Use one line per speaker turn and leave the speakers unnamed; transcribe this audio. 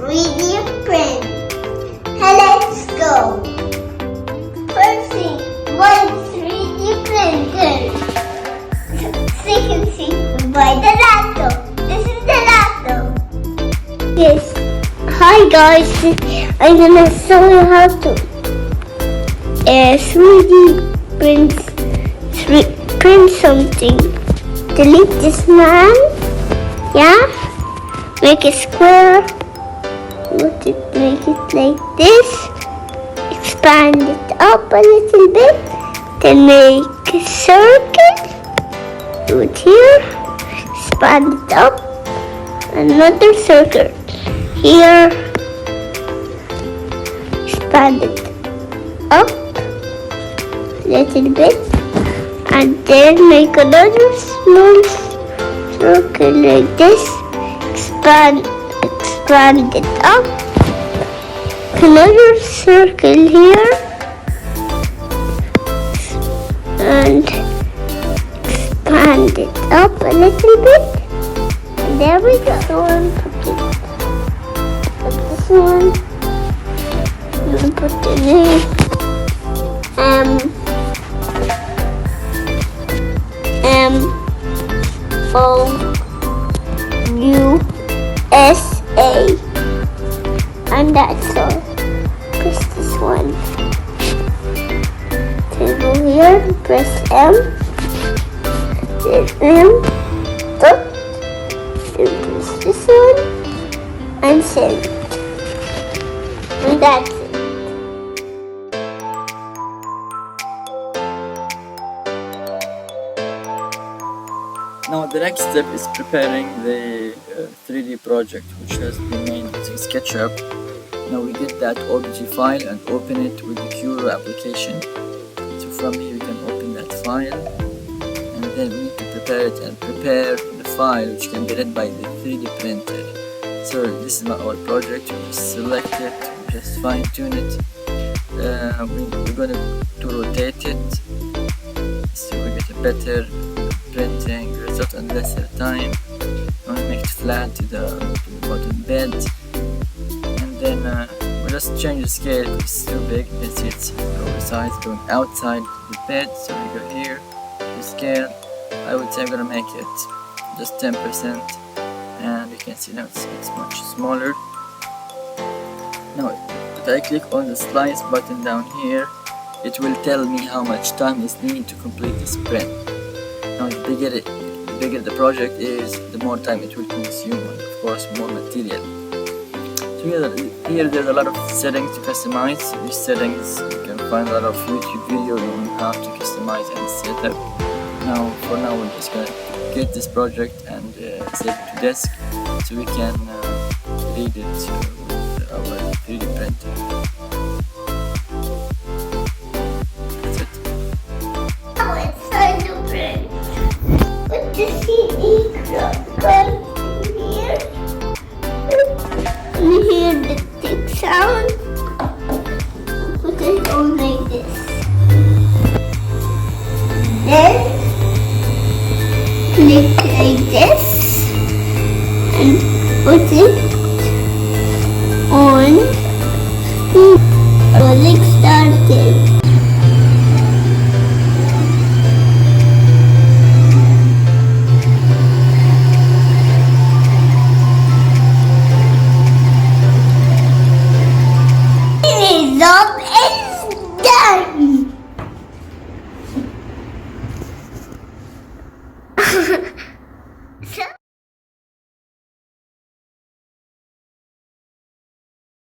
3D print. Let's go. First thing, one 3D printer. Second thing, buy the laptop. This is the laptop. Yes. Hi guys, I'm gonna show you how to 3D print something. Delete this man. Yeah. Make a square. Make it like this. Expand it up a little bit. Then make a circle. Do it here. Expand it up. Another circle. Here. Expand it up a little bit. And then make another small circle like this. Expand it up. Another circle here. And expand it up a little bit. And there we go. So I'm putting this one. I'm gonna put the name. USA, and that's all. Press this one. Then go here, press M, then M, dot, then press this one, and send. And that's it.
Now the next step is preparing the 3D project, which has been made using SketchUp. Now we get that OBJ file and open it with the Cura application. So from here we can open that file, and then we need to prepare it and prepare the file which can be read by the 3D printer. So this is our project. We just select it, we just fine tune it. We're going to rotate it so we get a better printing result in lesser time. I want to make it flat to the bottom bed, and then we just change the scale because it's too big. You can see it's oversized going outside the bed, so we go here to scale. I would say I'm gonna make it just 10%, and you can see now it's much smaller. Now if I click on the slice button down here, it will tell me how much time is needed to complete this print. Now the bigger the project is, the more time it will consume, and of course more material. So here there's a lot of settings to customize. These settings you can find a lot of YouTube videos on how to customize and set up. Now for now we're just gonna get this project and save it to disk so we can read it with our 3D printer. That's it.
Now it's time to print. Put the CD card here. You hear the tick sound. Put it on like this. Then click like this and put it on. Rolling started. Result